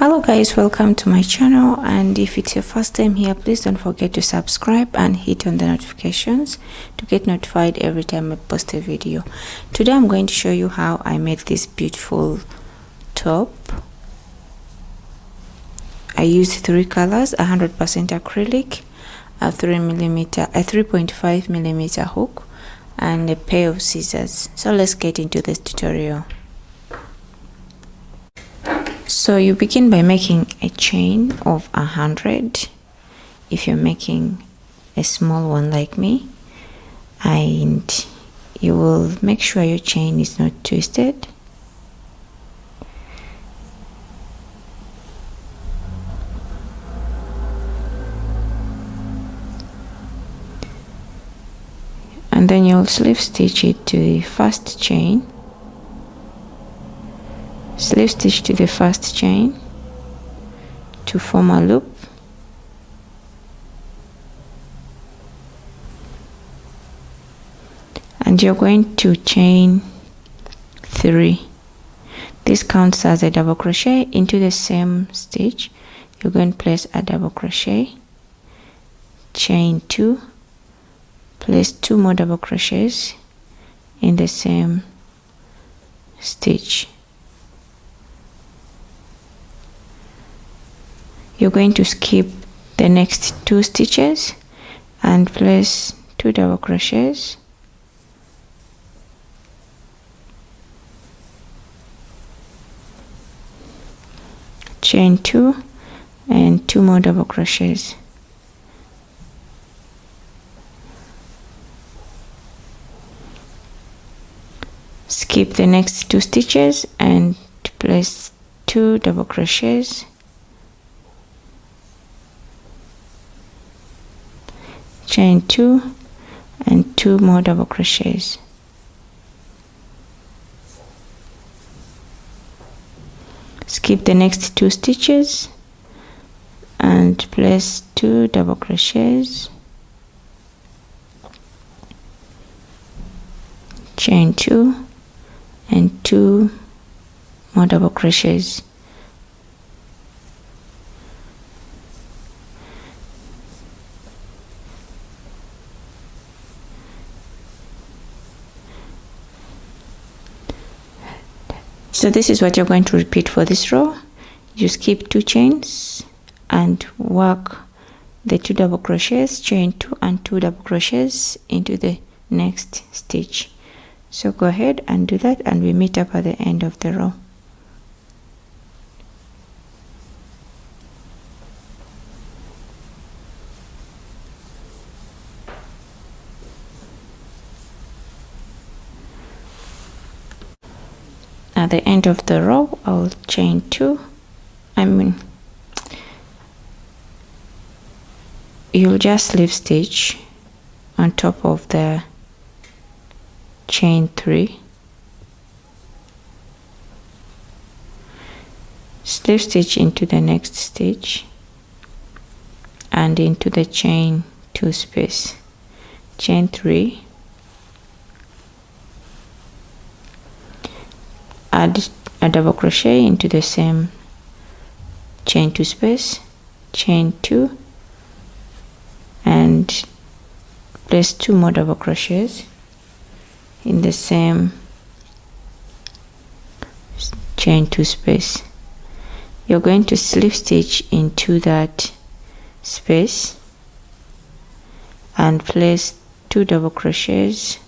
Hello guys, welcome to my channel, and if it's your first time here, please don't forget to subscribe and hit on the notifications to get notified every time I post a video. Today I'm going to show you how I made this beautiful top. I used three colors: 100% acrylic, a 3.5 millimeter hook, and a pair of scissors. So let's get into this tutorial. So you begin by making a chain of 100 if you're making a small one like me, and you will make sure your chain is not twisted. And then you'll slip stitch it to the first chain. Slip stitch to the first chain to form a loop, and you're going to chain 3. This counts as a double crochet. Into the same stitch you're going to place a double crochet, chain 2, place 2 more double crochets in the same stitch. You're going to skip the next 2 stitches and place 2 double crochets, chain 2 and 2 more double crochets. Skip the next 2 stitches and place 2 double crochets, chain 2 and 2 more double crochets. Skip the next 2 stitches and place 2 double crochets, chain 2 and 2 more double crochets. So this is what you're going to repeat for this row. You skip 2 chains and work the 2 double crochets, chain 2 and 2 double crochets into the next stitch. So go ahead and do that, and we meet up at the end of the row. At the end of the row, I'll chain 2. You'll just slip stitch on top of the chain 3. Slip stitch into the next stitch and into the chain 2 space. Chain 3. Add a double crochet into the same chain 2 space, chain 2 and place 2 more double crochets in the same chain 2 space. You're going to slip stitch into that space and place 2 double crochets,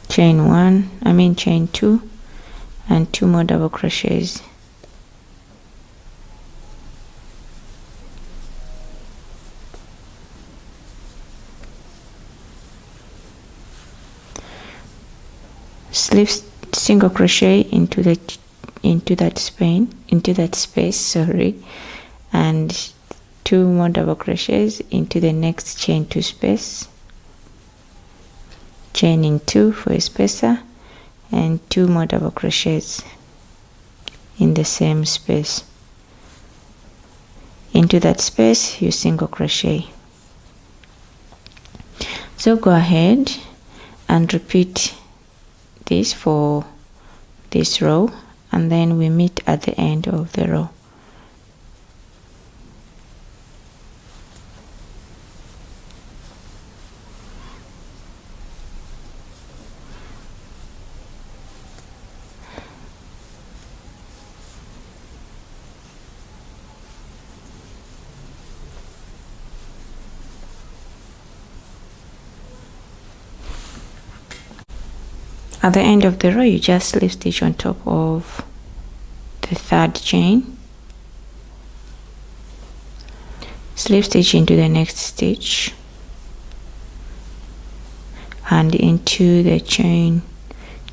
chain 2 and 2 more double crochets. Slip single crochet into that space, and 2 more double crochets into the next chain 2 space, chaining 2 for a spacer, and 2 more double crochets in the same space. Into that space you single crochet. So go ahead and repeat this for this row, and then we meet at the end of the row. At the end of the row, you just slip stitch on top of the third chain, slip stitch into the next stitch and into the chain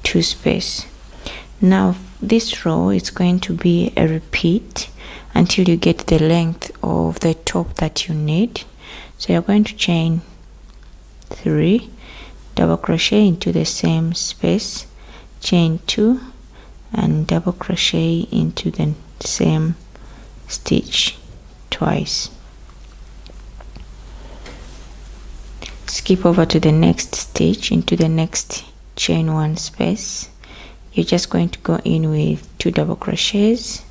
2 space. Now this row is going to be a repeat until you get the length of the top that you need. So you're going to chain 3, double crochet into the same space, chain 2 and double crochet into the same stitch twice. Skip over to the next stitch into the next chain 1 space. You're just going to go in with 2 double crochets,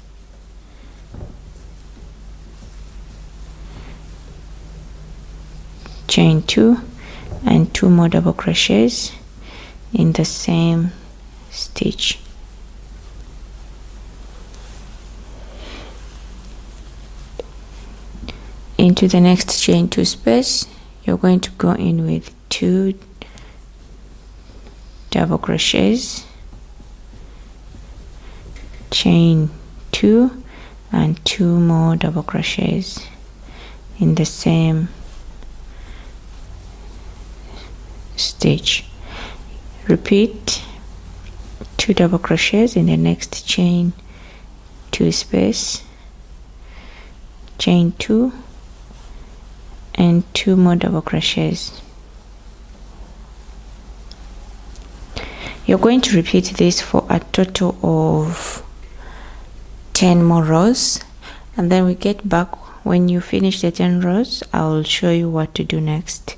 chain 2 and 2 more double crochets in the same stitch. Into the next chain 2 space, you're going to go in with 2 double crochets, chain 2 and 2 more double crochets in the same stitch. Repeat 2 double crochets in the next chain 2 space, chain 2 and 2 more double crochets. You're going to repeat this for a total of 10 more rows, and then we get back when you finish the 10 rows. I'll show you what to do next.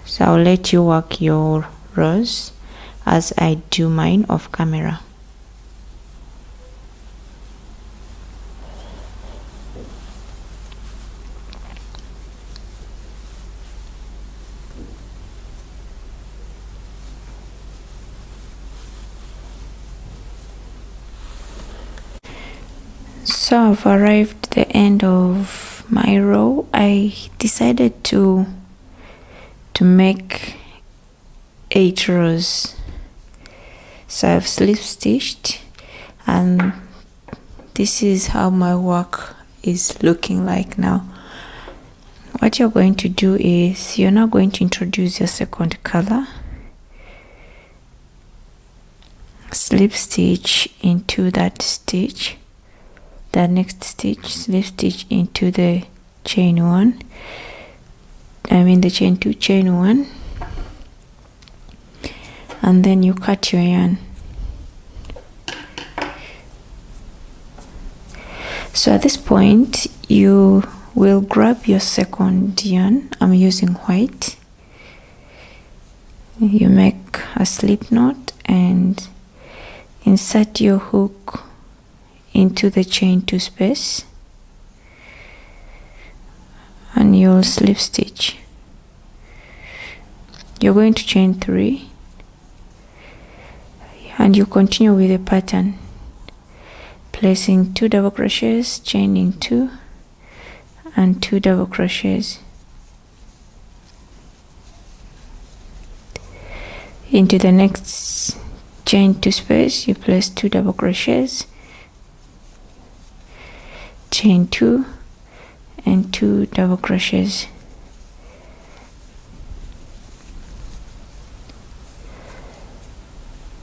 So I'll let you work your rows as I do mine off camera. So I've arrived at the end of my row. I decided to make 8 rows. So I've slip stitched, and this is how my work is looking like now. What you're going to do is you're now going to introduce your second color, slip stitch into that stitch, the next stitch, slip stitch into the chain 1, the chain 2, chain 1, and then you cut your yarn. So at this point you will grab your second yarn. I'm using white. You make a slip knot and insert your hook into the chain 2 space, and you'll slip stitch. You're going to chain 3 and you continue with the pattern, placing 2 double crochets, chaining 2 and 2 double crochets into the next chain 2 space. You place 2 double crochets, chain 2 and 2 double crochets.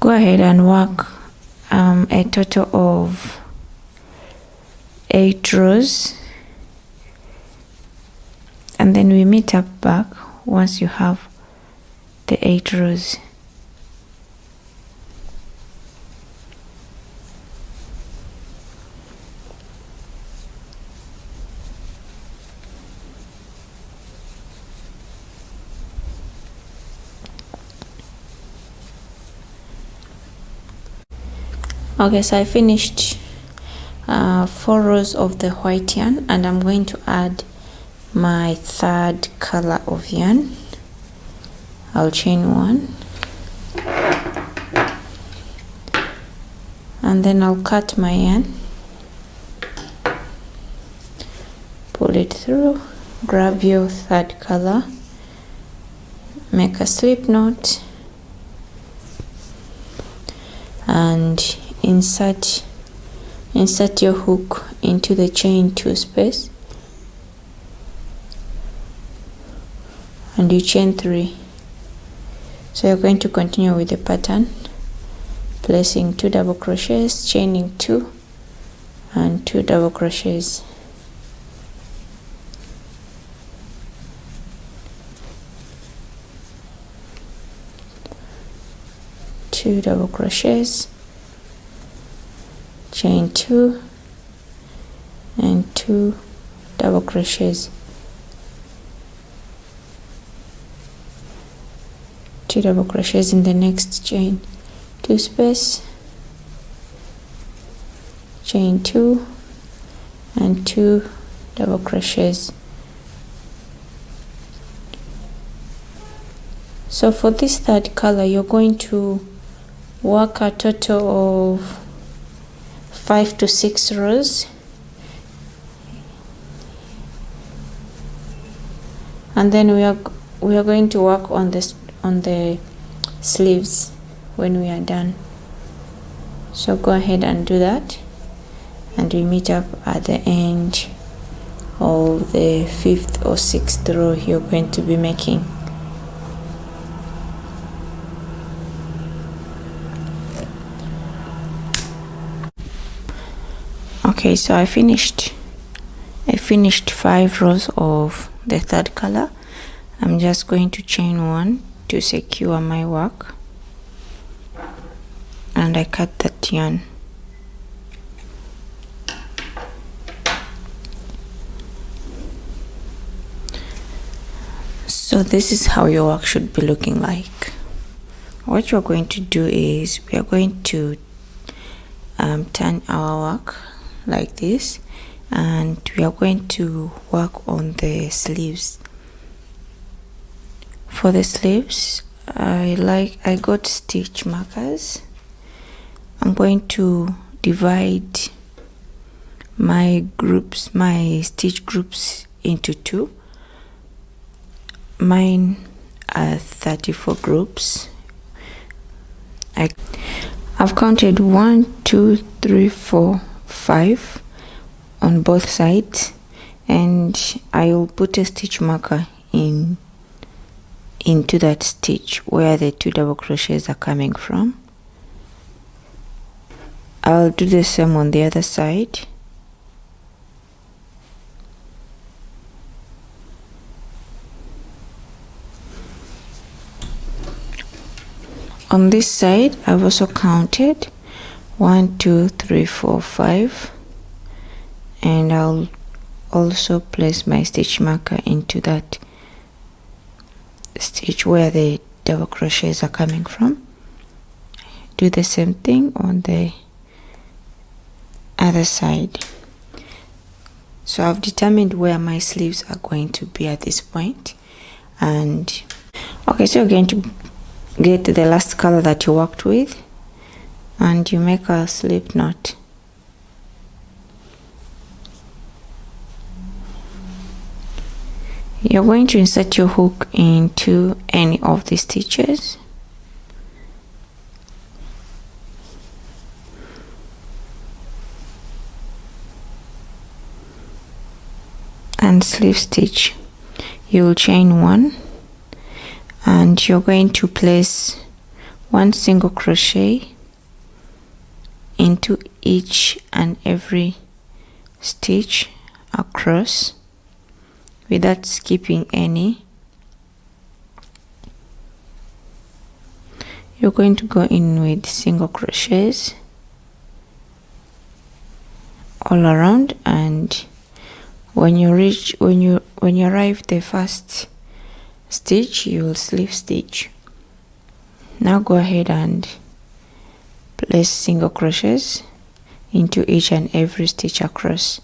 Go ahead and work a total of 8 rows, and then we meet up back once you have the 8 rows. Okay, so I finished 4 rows of the white yarn, and I'm going to add my third color of yarn. I'll chain 1, and then I'll cut my yarn, pull it through, grab your third color, make a slip knot, and insert your hook into the chain 2 space, and you chain 3. So you're going to continue with the pattern, placing 2 double crochets, chaining 2, and 2 double crochets. Two double crochets, chain 2, and 2 double crochets, 2 double crochets in the next chain 2 space, chain 2, and 2 double crochets. So for this third color, you're going to work a total of 5 to 6 rows, and then we are going to work on the sleeves when we are done. So go ahead and do that, and we meet up at the end of the 5th or 6th row you're going to be making. Okay, so I finished 5 rows of the third color. I'm just going to chain 1 to secure my work, and I cut that yarn. So this is how your work should be looking like. What you're going to do is we are going to turn our work like this, and we are going to work on the sleeves. For the sleeves, I got stitch markers. I'm going to divide my stitch groups into 2. Mine are 34 groups. I've counted 1, 2, 3, 4, 5 on both sides, and I will put a stitch marker into that stitch where the 2 double crochets are coming from. I'll do the same on the other side. On this side, I've also counted 1, 2, 3, 4, 5, and I'll also place my stitch marker into that stitch where the double crochets are coming from. Do the same thing on the other side. So I've determined where my sleeves are going to be at this point, and okay, so you're going to get the last color that you worked with, and you make a slip knot. You're going to insert your hook into any of the stitches, and slip stitch. You'll chain 1, and you're going to place 1 single crochet into each and every stitch across without skipping any. You're going to go in with single crochets all around, and when you arrive the first stitch, you will slip stitch. Now go ahead and place single crochets into each and every stitch across.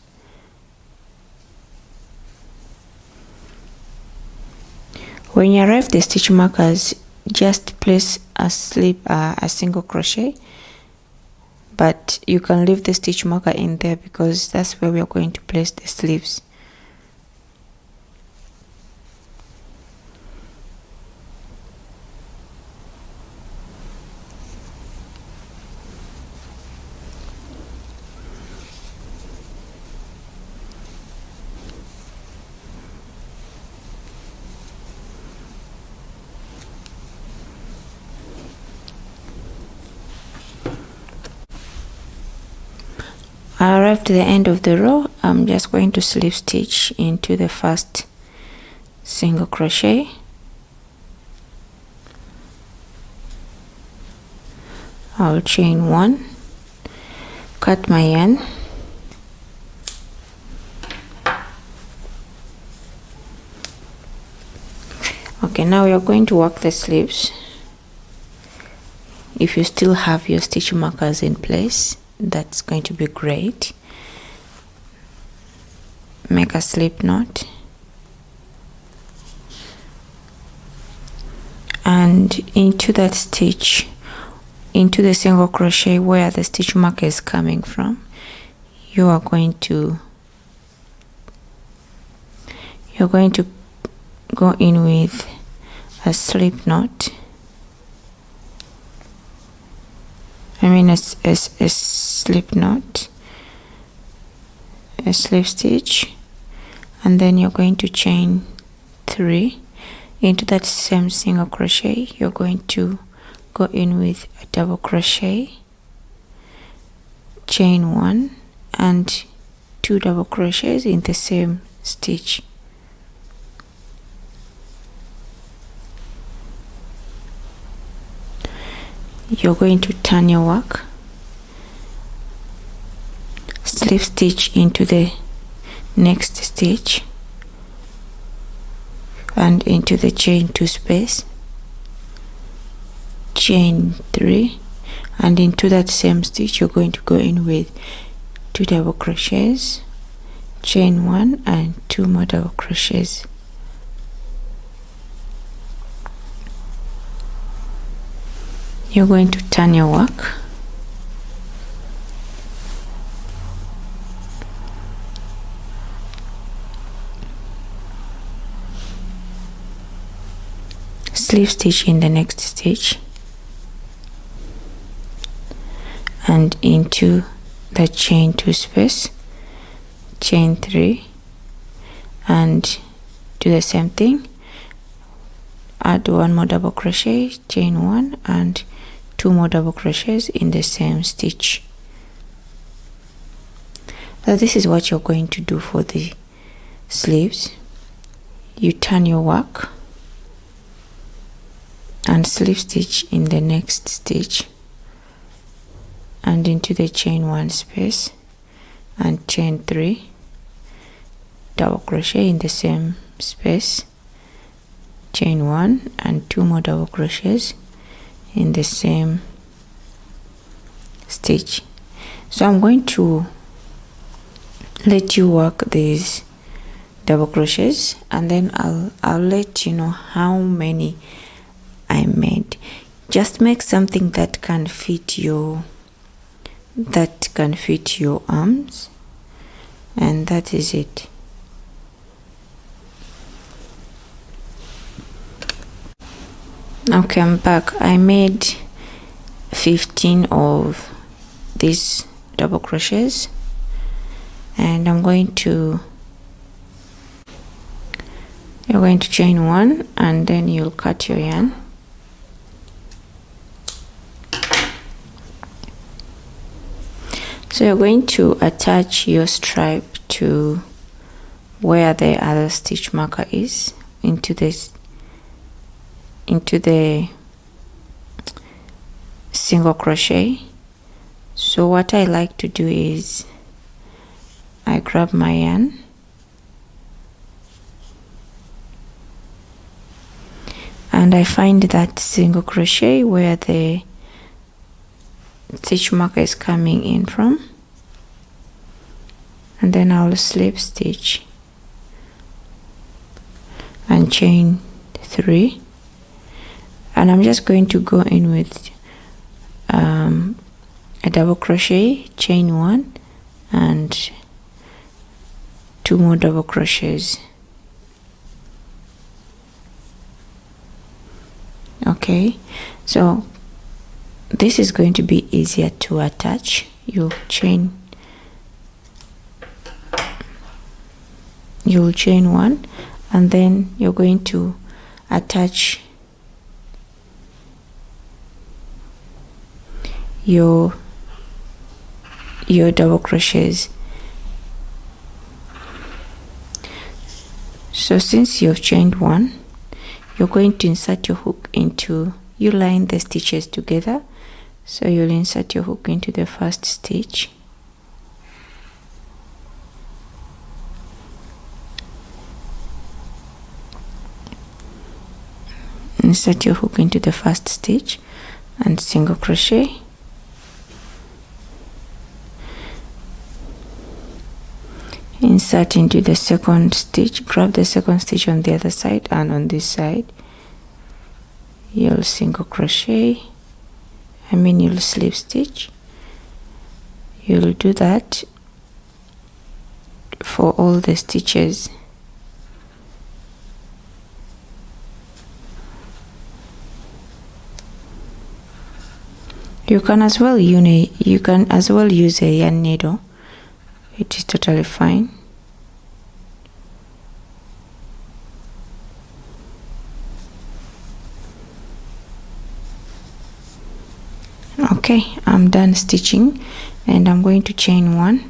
When you arrive the stitch markers, just place a single crochet, but you can leave the stitch marker in there because that's where we are going to place the sleeves. I arrived to the end of the row. I'm just going to slip stitch into the first single crochet. I'll chain 1, cut my yarn, okay, now we are going to work the sleeves. If you still have your stitch markers in place, that's going to be great. Make a slip knot and into that stitch, into the single crochet where the stitch marker is coming from, you're going to go in with a slip knot. A slip knot, a slip stitch, and then you're going to chain 3 into that same single crochet. You're going to go in with a double crochet, chain 1 and 2 double crochets in the same stitch. You're going to turn your work, slip stitch into the next stitch and into the chain 2 space, chain 3, and into that same stitch you're going to go in with 2 double crochets, chain 1 and 2 more double crochets. You're going to turn your work, slip stitch in the next stitch and into the chain 2 space, chain 3, and do the same thing. Add 1 more double crochet, chain 1 and 2 more double crochets in the same stitch. So this is what you're going to do for the sleeves. You turn your work and slip stitch in the next stitch and into the chain 1 space and chain 3, double crochet in the same space, chain 1 and 2 more double crochets in the same stitch. So I'm going to let you work these double crochets and then I'll let you know how many I made. Just make something that can fit your arms, and that is it. Okay, I'm back. I made 15 of these double crochets and you're going to chain 1 and then you'll cut your yarn. So you're going to attach your stripe to where the other stitch marker is into the single crochet. So what I like to do is I grab my yarn and I find that single crochet where the stitch marker is coming in from, and then I'll slip stitch and chain 3, and I'm just going to go in with a double crochet, chain 1 and 2 more double crochets. Okay, so this is going to be easier to attach. You'll chain 1, and then you're going to attach your double crochets. So since you've chained 1, you're going to insert your hook into, you line the stitches together, so you'll insert your hook into the first stitch, insert your hook into the first stitch and single crochet, insert into the second stitch, grab the second stitch on the other side, and on this side you'll single crochet, you'll slip stitch. You'll do that for all the stitches. You can as well use a yarn needle. It is totally fine. Okay, I'm done stitching, and I'm going to chain 1,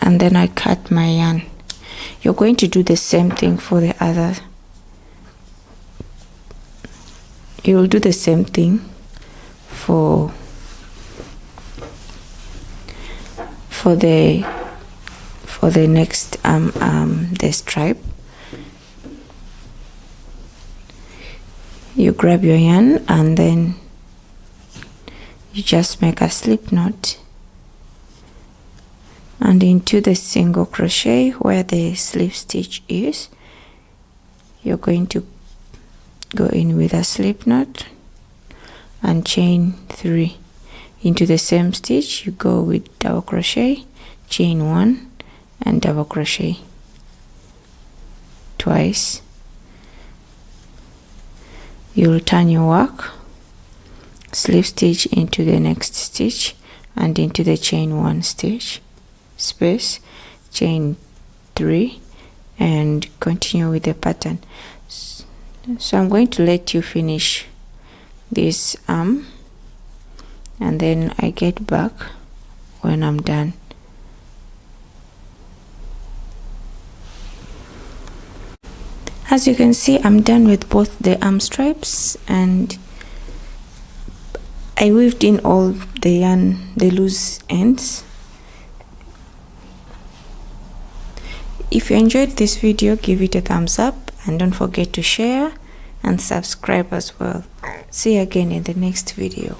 and then I cut my yarn. You're going to do the same thing for the other. You'll do the same thing for the next the stripe. You grab your yarn, and then you just make a slip knot, and into the single crochet where the slip stitch is, you're going to go in with a slip knot and chain 3. Into the same stitch you go with double crochet, chain 1 and double crochet twice. You'll turn your work, slip stitch into the next stitch and into the chain 1 stitch space, chain 3, and continue with the pattern. So I'm going to let you finish this arm, and then I get back when I'm done. As you can see, I'm done with both the arm stripes, and I weaved in all the yarn, the loose ends. If you enjoyed this video, give it a thumbs up, and don't forget to share and subscribe as well. See you again in the next video.